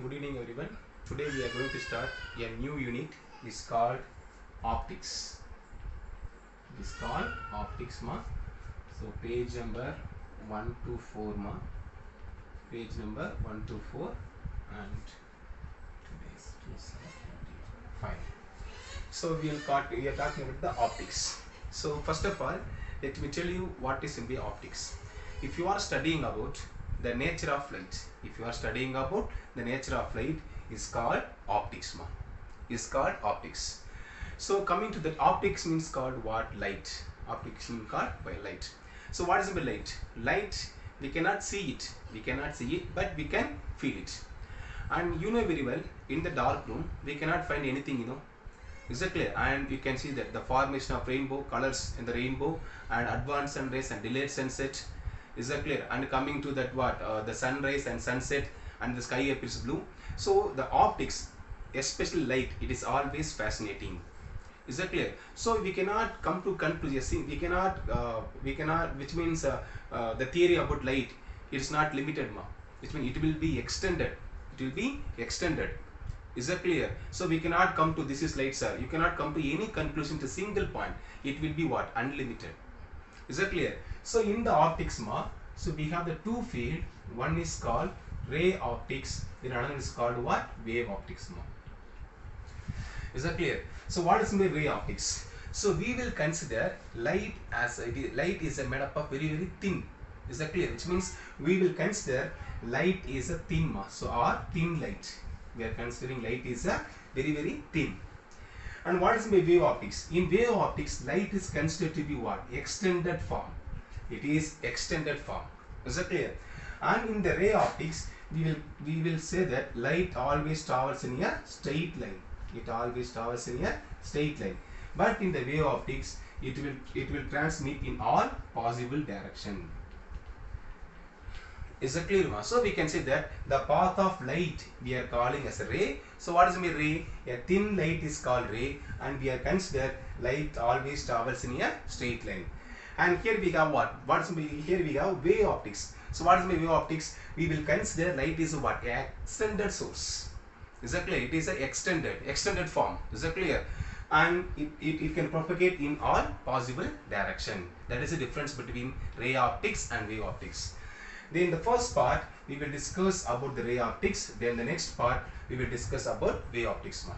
Good evening everyone. Today we are going to start a new unit. It's called optics. It's called optics ma. So page number 124 ma. Page number 124 and today's 5. So we are talking about the optics. So first of all, let me tell you what is in the optics. If you are studying about the nature of light, if you are studying about the nature of light, is called optics ma. Is called optics. So coming to the optics means called what? Light. Optics means called by light. So what is the light? Light, we cannot see it. We cannot see it, but we can feel it. And you know very well, in the dark room, we cannot find anything, you know. Is that clear? And you can see that the formation of rainbow colors in the rainbow and advanced sunrise and delayed sunset. Is that clear? And coming to that what? The sunrise and sunset and the sky appears blue. So the optics, especially light, it is always fascinating. Is that clear? So we cannot come to conclusion. We cannot, which means the theory about light, it is not limited ma. Which means it will be extended. It will be extended. Is that clear? So we cannot come to this is light, sir. You cannot come to any conclusion to single point. It will be what? Unlimited. Is that clear? So in the optics ma, so we have the two field. One is called ray optics. Then another is called what? Wave optics ma. Is that clear? So what is the ray optics? So we will consider light as light is made up of very thin. Is that clear? Which means we will consider light is a thin ma. So or thin light. We are considering light is a very thin. And what is the wave optics? In wave optics, light is considered to be what? Extended form. It is extended form. Is that clear? And in the ray optics, we will say that light always travels in a straight line. It always travels in a straight line. But in the wave optics, it will transmit in all possible direction. Is that clear? So we can say that the path of light we are calling as a ray. So what is a ray? A thin light is called ray, and we are consider light always travels in a straight line. And here we have what? Here we have wave optics. So what is wave optics? We will consider light is what? A extended source. Is that clear? It is a extended form. Is that clear? And it can propagate in all possible direction. That is the difference between ray optics and wave optics. Then the first part we will discuss about the ray optics. Then the next part we will discuss about wave optics.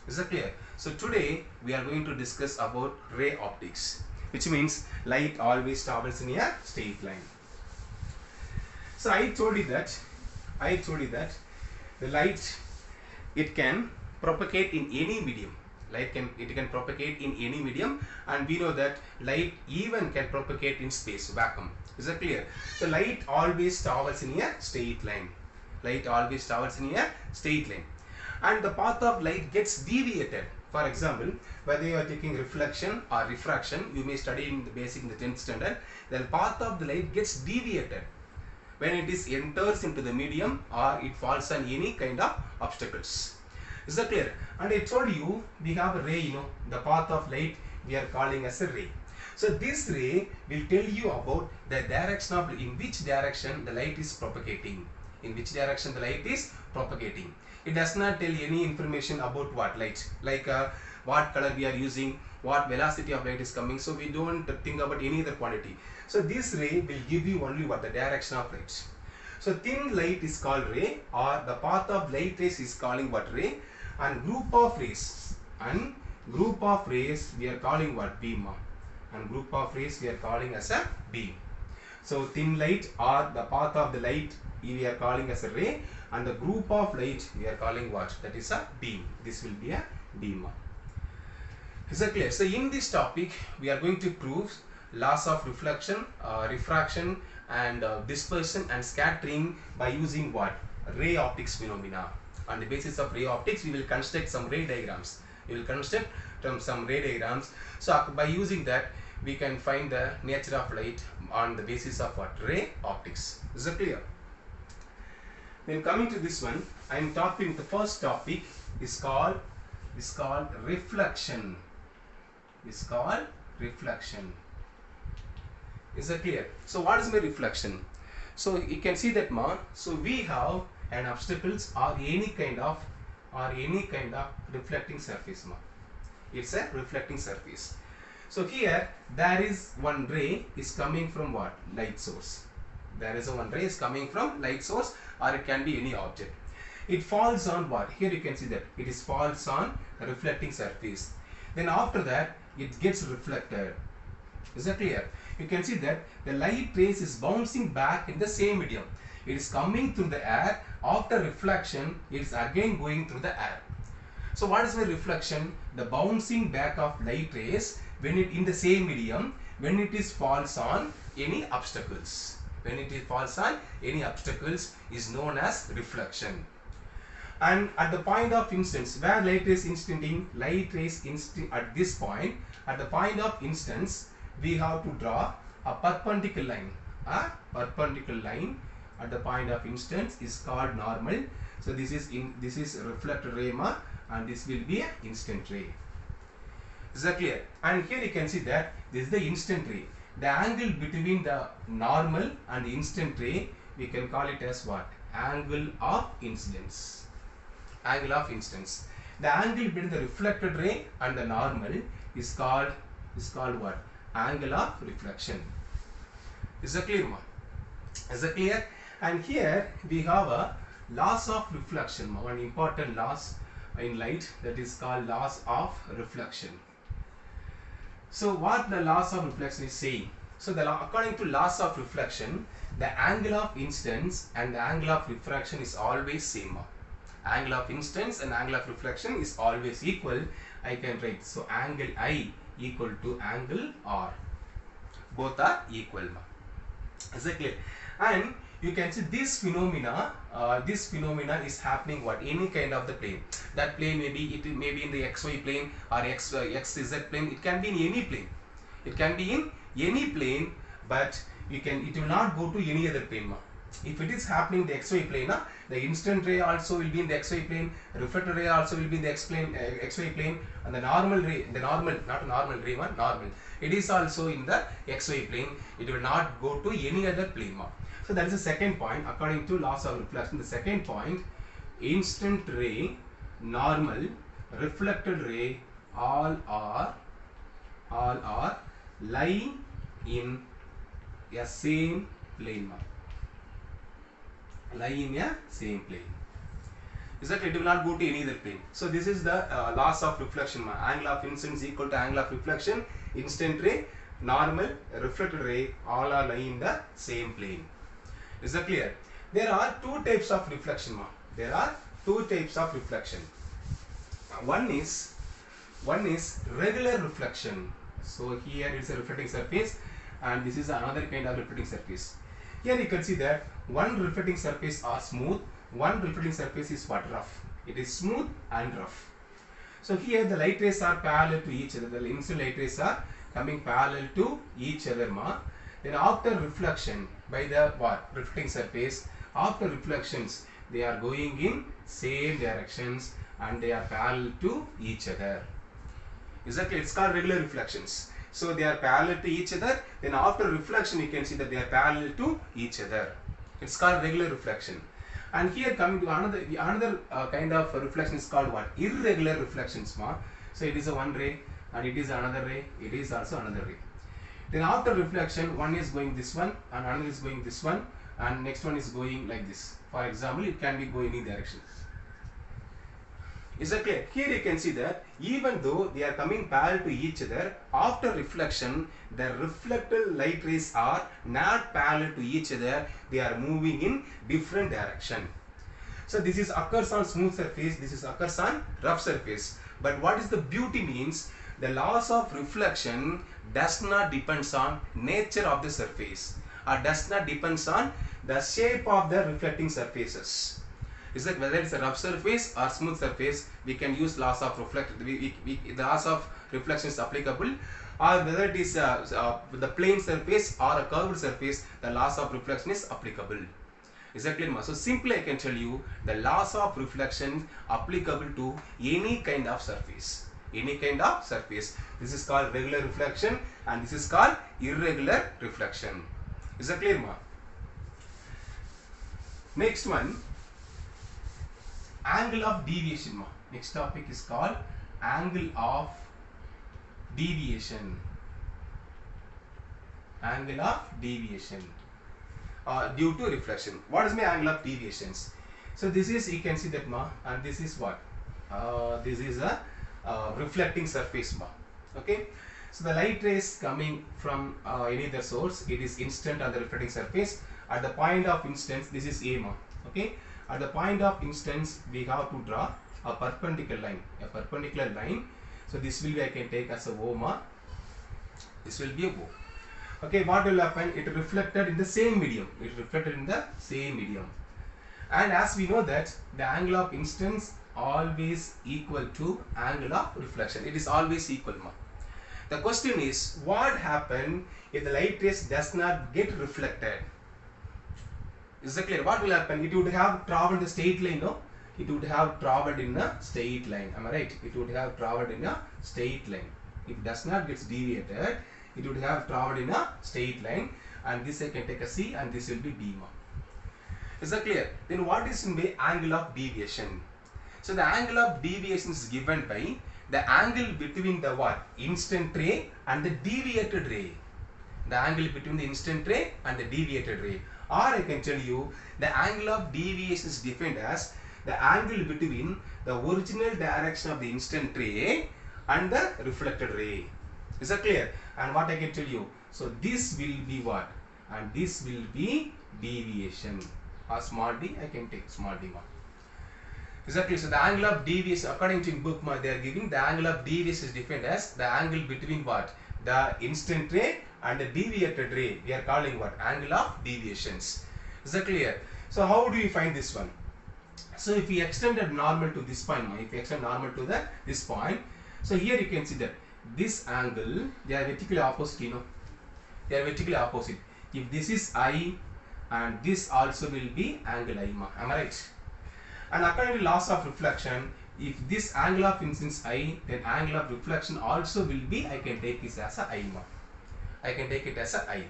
Is that clear? So today we are going to discuss about ray optics, which means light always travels in a straight line. So I told you that the light, it can propagate in any medium. It can propagate in any medium, and we know that light even can propagate in space, vacuum. Is that clear? So light always travels in a straight line. Light always travels in a straight line. And the path of light gets deviated. For example, whether you are taking reflection or refraction, you may study in the basic in the 10th standard, the path of the light gets deviated when it enters into the medium or it falls on any kind of obstacles. Is that clear? And I told you we have a ray, the path of light we are calling as a ray. So this ray will tell you about the direction of in which direction the light is propagating. In which direction the light is propagating. It does not tell any information about what light, like what color we are using, what velocity of light is coming. So we don't think about any other quantity. So this ray will give you only what the direction of light. So thin light is called ray, or the path of light rays is calling what? Ray. And group of rays we are calling what? Beam. And group of rays we are calling as a beam. So thin light or the path of the light we are calling as a ray, and the group of light we are calling what? That is a beam. This will be a beam. Is that clear? So in this topic we are going to prove laws of reflection, refraction and dispersion and scattering by using what? Ray optics phenomena. On the basis of ray optics, we will construct some ray diagrams. So by using that, we can find the nature of light on the basis of what? Ray optics. Is that clear? Then coming to this one, I am talking. The first topic is called reflection. Is called reflection. Is that clear? So what is my reflection? So you can see that so we have and obstacles or any kind of reflecting surface ma. It's a reflecting surface. So here there is one ray is coming from what? Light source. There is a one ray is coming from light source, or it can be any object. It falls on what? Here you can see that it is falls on a reflecting surface. Then after that it gets reflected. Is that clear? You can see that the light rays is bouncing back in the same medium. It is coming through the air. After reflection, it is again going through the air. So what is the reflection? The bouncing back of light rays when it in the same medium, when it is falls on any obstacles. When it is falls on any obstacles is known as reflection. And at the point of instance, where light rays instanting, at this point, at the point of instance, we have to draw a perpendicular line. A perpendicular line at the point of instance is called normal. So this is reflected ray ma, and this will be an instant ray. Is that clear? And here you can see that this is the instant ray. The angle between the normal and the instant ray, we can call it as what? Angle of incidence. Angle of incidence. The angle between the reflected ray and the normal is called what? Angle of reflection. Is that clear, ma? Is that clear? And here we have a laws of reflection, ma. One important laws in light, that is called laws of reflection. So what the laws of reflection is saying? So according to laws of reflection, the angle of incidence and the angle of refraction is always same. Angle of incidence and angle of reflection is always equal. I can write, so angle I equal to angle R. Both are equal. Is that clear? And you can see this phenomena is happening what? Any kind of the plane. That plane may be in the XY plane or XZ plane. It can be in any plane. It can be in any plane, but it will not go to any other plane. If it is happening in the XY plane, the instant ray also will be in the XY plane, reflected ray also will be in the XY plane, and the normal ray, not normal ray, normal, it is also in the XY plane. It will not go to any other plane. So that is the second point according to laws of reflection. The second point, instant ray, normal, reflected ray, all are lying in a same plane. Lie in a same plane. Is that it will not go to any other plane. So this is the laws of reflection. Angle of incidence equal to angle of reflection. Instant ray, normal, reflected ray, all are lying in the same plane. Is that clear? There are two types of reflection. There are two types of reflection. One is regular reflection. So here it is a reflecting surface, and this is another kind of reflecting surface. Here you can see that one reflecting surface are smooth, one reflecting surface is what? Rough. It is smooth and rough. So here the light rays are parallel to each other. The incident light rays are coming parallel to each other. Then after reflection by the what? Reflecting surface, after reflections they are going in same directions and they are parallel to each other. Exactly, it's called regular reflections. So they are parallel to each other. Then after reflection you can see that they are parallel to each other. It's called regular reflection. And here coming to another kind of reflection is called what? Irregular reflections. So it is a one ray and it is another ray. It is also another ray. Then after reflection, one is going this one and another is going this one, and next one is going like this. For example, it can be going in directions. Is that clear? Here you can see that even though they are coming parallel to each other, after reflection, the reflected light rays are not parallel to each other. They are moving in different direction. So this is occurs on smooth surface. This is occurs on rough surface. But what is the beauty means? The laws of reflection does not depends on nature of the surface, or does not depends on the shape of the reflecting surfaces. Is that whether it's a rough surface or smooth surface, we can use laws of reflection. The laws of reflection is applicable, or whether it is the plane surface or a curved surface, the laws of reflection is applicable. Is that clear? So simply I can tell you the laws of reflection applicable to any kind of surface. Any kind of surface. This is called regular reflection and this is called irregular reflection. Is that clear, ma? Next one. angle of deviation ma. Next topic is called angle of deviation. Angle of deviation due to reflection. What is my angle of deviations? So this is, you can see that ma, and this is what? This is a reflecting surface ma. Okay. So the light rays coming from any other source, it is instant on the reflecting surface. At the point of instance, this is A ma. Okay. At the point of instance, we have to draw a perpendicular line. A perpendicular line. So this will be, I can take as a O ma. This will be a O. Okay, what will happen? It reflected in the same medium. It reflected in the same medium. And as we know that the angle of instance always equal to angle of reflection. It is always equal ma. The question is, what happen if the light rays does not get reflected? Is that clear? What will happen? It would have traveled the straight line, no? It would have traveled in a straight line. Am I right? It would have traveled in a straight line. If it does not get deviated, it would have traveled in a straight line, and this I can take a C, and this will be D ma. Is that clear? Then what is in the angle of deviation? So the angle of deviation is given by the angle between the what? Instant ray and the deviated ray. The angle between the instant ray and the deviated ray. Or I can tell you the angle of deviation is defined as the angle between the original direction of the instant ray and the reflected ray. Is that clear? And what I can tell you? So this will be what? And this will be deviation. Or small d, I can take small d ma. Is that clear? So the angle of deviation, according to book ma, they are giving the angle of deviation is defined as the angle between what? The instant ray and the deviated ray. We are calling what? Angle of deviations. Is that clear? So how do we find this one? So if we extended normal to this point, if we extend normal to this point, so here you can see that this angle, they are vertically opposite, you know. They are vertically opposite. If this is I and this also will be angle I ma. Am I right? And according to laws of reflection, if this angle of incidence I, then angle of reflection also will be, I can take this as a I ma. I can take it as a I.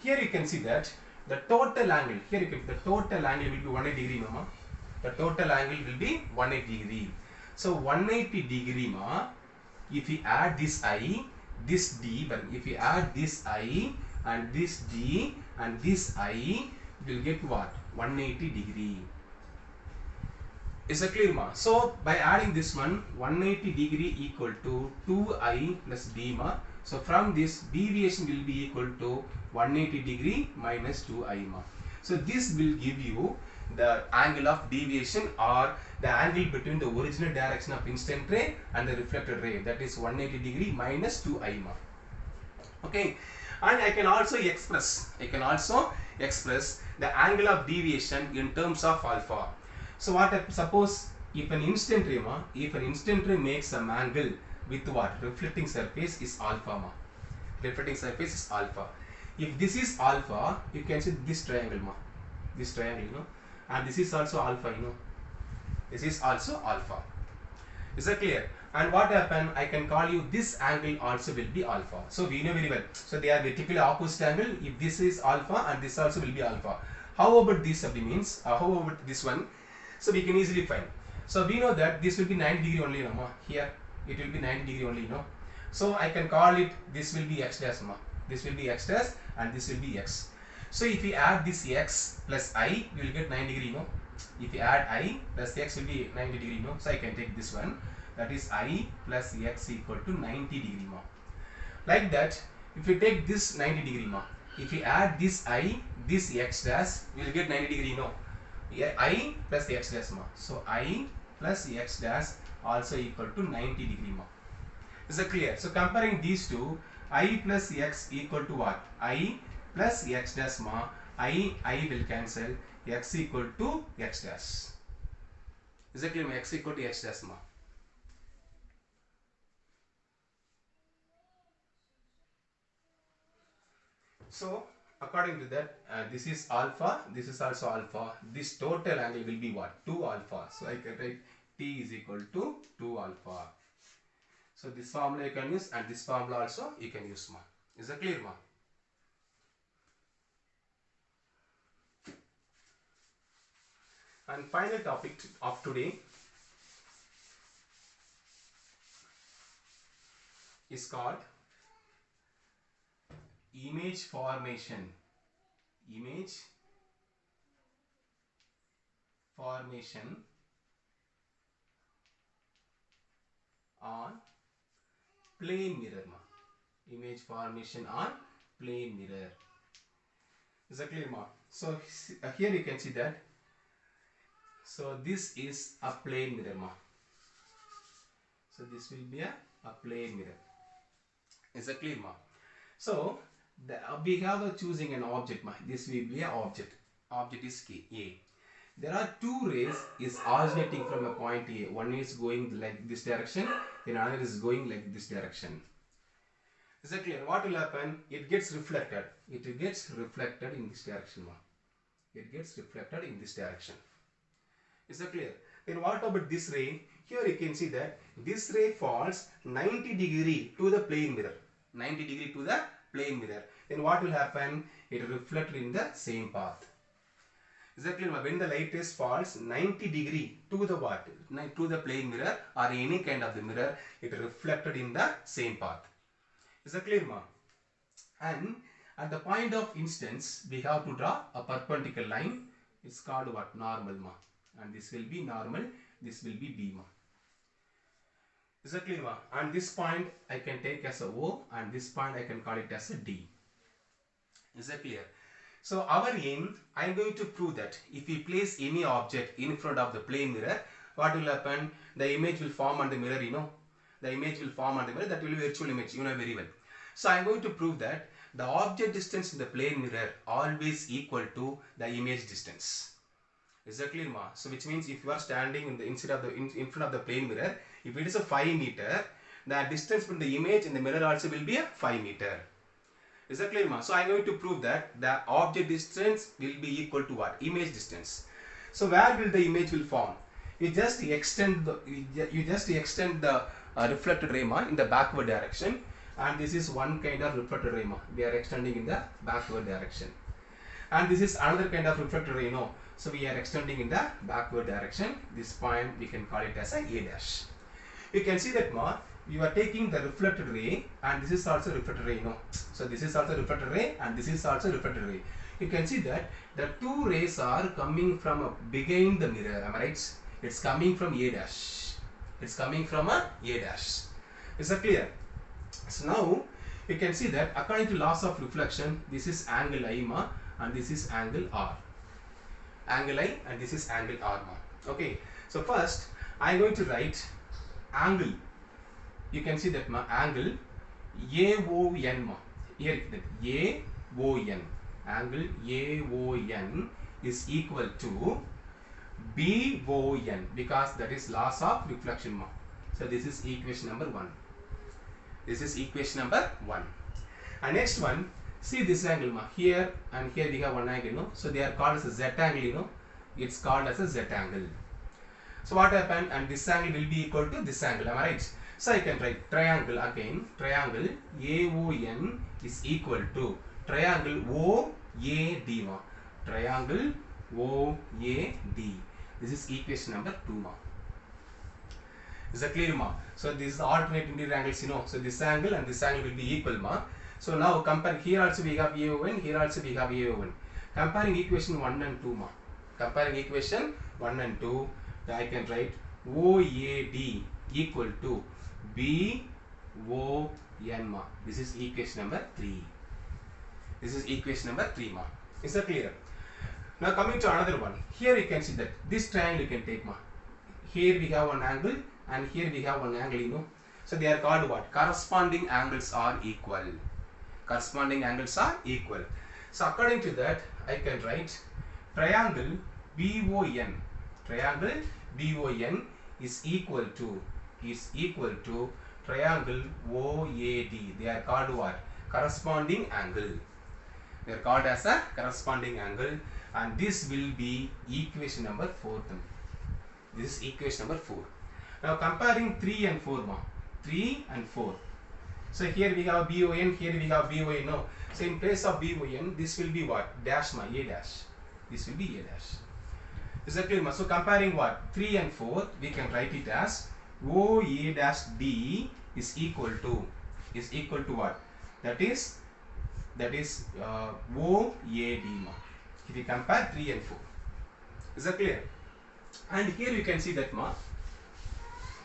Here you can see that the total angle, here you can, the total angle will be 180 degree ma. The total angle will be 180 degree. So 180 degree ma, if we add this I, this D, but if we add this I and this D and this I, will get what? 180 degree. Is that clear ma? So by adding this one, 180 degree equal to 2I plus D ma. So from this, deviation will be equal to 180 degree minus 2I ma. So this will give you the angle of deviation or the angle between the original direction of instant ray and the reflected ray, that is 180 degree minus 2I ma. Okay, and I can also express the angle of deviation in terms of alpha. So what if, suppose if an instant ray makes some angle with what? Reflecting surface is alpha ma. Reflecting surface is alpha. If this is alpha, you can see this triangle ma. This triangle, you know, and this is also alpha, you know. This is also alpha. Is that clear? And what happen? I can call you this angle also will be alpha. So we know very well. So they are vertically opposite angle. If this is alpha and this also will be alpha. How about this means? How about this one? So we can easily find. So we know that this will be 90 degree only, no? Here it will be 90 degree only, no? So I can call it, this will be x dash ma. This will be x dash and this will be x. So if we add this x plus I, we will get 90 degree, no? If we add I plus x will be 90 degree, no? So I can take this one, that is I plus x equal to 90 degree ma. Like that, if we take this 90 degree ma, if we add this I, this x dash, we will get 90 degree, no? I plus x dash ma. So I plus x dash also equal to 90 degree ma. Is that clear? So comparing these two, I plus x equal to what? I plus x dash ma. I will cancel. X equal to x dash. Is that clear? X equal to x dash ma. So according to that, this is alpha, this is also alpha. This total angle will be what? 2 alpha. So I can write T is equal to 2 alpha. So this formula you can use and this formula also you can use ma. Is that clear ma? And final topic of today is called image formation. Image formation on plane mirror. Image formation on plane mirror. Is that clear, ma? So here you can see that. So this is a plane mirror, ma. So this will be a plane mirror. Is that clear, ma? So we have choosing an object, ma. This will be an object. Object is A. There are two rays is originating from a point A. One is going like this direction, then another is going like this direction. Is that clear? What will happen? It gets reflected. It gets reflected in this direction, ma. It gets reflected in this direction. Is that clear? Then what about this ray? Here you can see that this ray falls 90 degree to the plane mirror. 90 degree to the plane mirror. Then what will happen? It will reflect in the same path. Is that clear? When the light rays falls 90 degree to the what? To the plane mirror or any kind of the mirror, it reflected in the same path. Is that clear, ma? And at the point of instance, we have to draw a perpendicular line. It's called what? Normal, ma. And this will be normal. This will be B, ma. Is that clear, ma? And this point I can take as a O, and this point I can call it as a D. Is that clear? So our aim, I am going to prove that if we place any object in front of the plane mirror, what will happen? The image will form on the mirror, you know. The image will form on the mirror. That will be virtual image, you know very well. So I am going to prove that the object distance in the plane mirror always equal to the image distance. Is that clear, ma? So which means if you are standing in the in front of the plane mirror, if it is a 5 meter, the distance from the image in the mirror also will be a 5 meter. Is that clear, ma? So I am going to prove that the object distance will be equal to what? Image distance. So where will the image will form? You just extend the reflected ray, ma, in the backward direction, and this is one kind of reflected ray, ma. We are extending in the backward direction, and this is another kind of reflected ray, no. So we are extending in the backward direction. This point we can call it as a dash. You can see that, ma, we are taking the reflected ray, and this is also reflected ray, no. So this is also reflected ray, and this is also reflected ray. You can see that the two rays are coming from behind the mirror. Am I right? It's coming from A dash. It's coming from a dash. Is that clear? So now you can see that according to laws of reflection, this is angle I, ma, and this is angle R. Angle I and this is angle R, ma. Okay. So first I am going to write angle. You can see that, ma, angle AON, ma. Here that AON. Angle AON is equal to BON, because that is laws of reflection, ma. So this is equation number 1. This is equation number 1. And next one, see this angle, ma. Here and here we have one angle, no. So they are called as a Z angle, you know. It's called as a Z angle. So what happened? And this angle will be equal to this angle. Am I right? So I can write triangle again. Triangle AON is equal to triangle OAD, ma. Triangle OAD. This is equation number 2, ma. Is that clear, ma? So this is the alternate interior angles, you know. So this angle and this angle will be equal, ma. So now compare, here also we have AON, here also we have AON. Comparing equation 1 and 2, ma. Comparing equation 1 and 2, I can write OAD equal to BON, ma. This is equation number 3. This is equation number 3, ma. Is that clear? Now coming to another one. Here you can see that this triangle you can take, ma. Here we have one angle and here we have one angle, you know. So they are called what? Corresponding angles are equal. Corresponding angles are equal. So according to that, I can write triangle BON. Triangle BON is equal to triangle OAD. They are called what? Corresponding angle. They are called as a corresponding angle, and this will be equation number 4. This is equation number 4. Now comparing 3 and 4, ma. 3 and 4. So here we have BON, here we have BON, no. So in place of BON, this will be what? Dash, ma. A dash. This will be A dash. Is that clear? So comparing what? 3 and 4, we can write it as OA dash D is equal to what? That is OAD ma. If you compare 3 and 4. Is that clear? And here you can see that ma,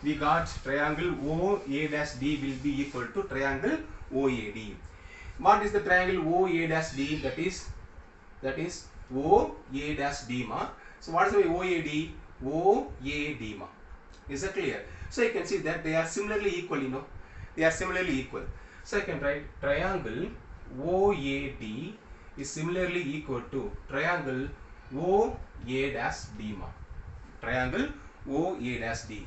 we got triangle OA dash D will be equal to triangle OAD. What is the triangle OA dash D? That is OA dash D ma. So what is the OAD? OAD ma. Is that clear? So you can see that they are similarly equal, they are similarly equal. So I can write triangle OAD is similarly equal to triangle OA dash D ma. Triangle OA dash D.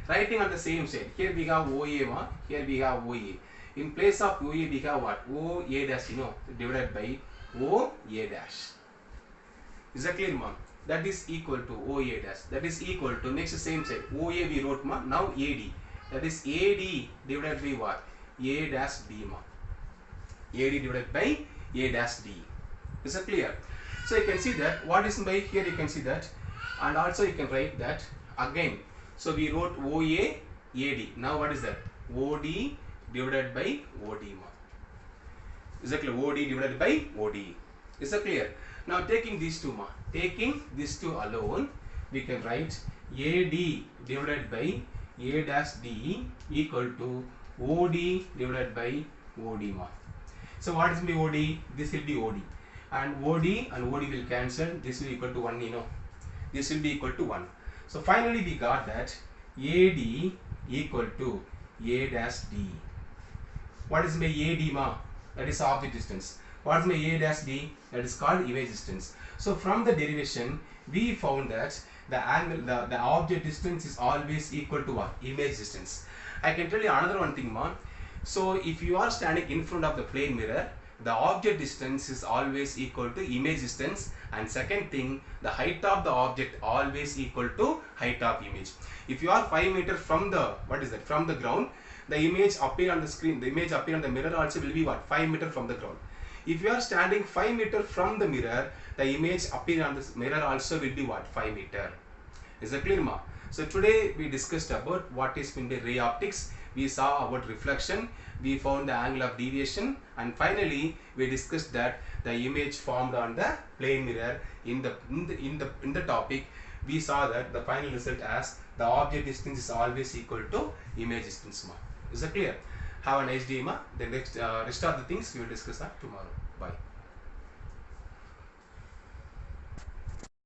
Writing on the same side. Here we have OA ma, here we have OA. In place of OA we have what? OA dash, divided by OA dash. Is that clear ma? That is equal to OA dash. That is equal to, next same side. OA we wrote ma, now AD. That is AD divided by what? A dash D ma. AD divided by A dash D. Is that clear? So you can see that what is by here, you can see that, and also you can write that again. So we wrote OA AD. Now what is that? OD divided by OD ma. Is that clear? OD divided by OD. Is that clear? Now taking these two ma, taking these two alone, we can write AD divided by A dash D equal to OD divided by OD ma. So what is my OD? This will be OD, and OD will cancel. This will equal to 1, This will be equal to 1. So finally we got that AD equal to A dash D. What is my AD ma? That is object distance. What is my A dash D? That is called image distance. So from the derivation, we found that the angle, the object distance is always equal to what? Image distance. I can tell you another one thing ma. So if you are standing in front of the plane mirror, the object distance is always equal to image distance, and second thing, the height of the object always equal to height of image. If you are 5 meters from the, from the ground, the image appear on the screen, the image appear on the mirror also will be what? 5 meters from the ground. If you are standing 5 meters from the mirror, the image appear on the mirror also will be what? 5 meters. Is that clear ma? So today we discussed about what is in the ray optics. We saw about reflection, we found the angle of deviation, and finally we discussed that the image formed on the plane mirror. In the topic, we saw that the final result as the object distance is always equal to image distance ma. Is that clear? Have a nice day ma. The next rest of the things we will discuss that tomorrow. Bye.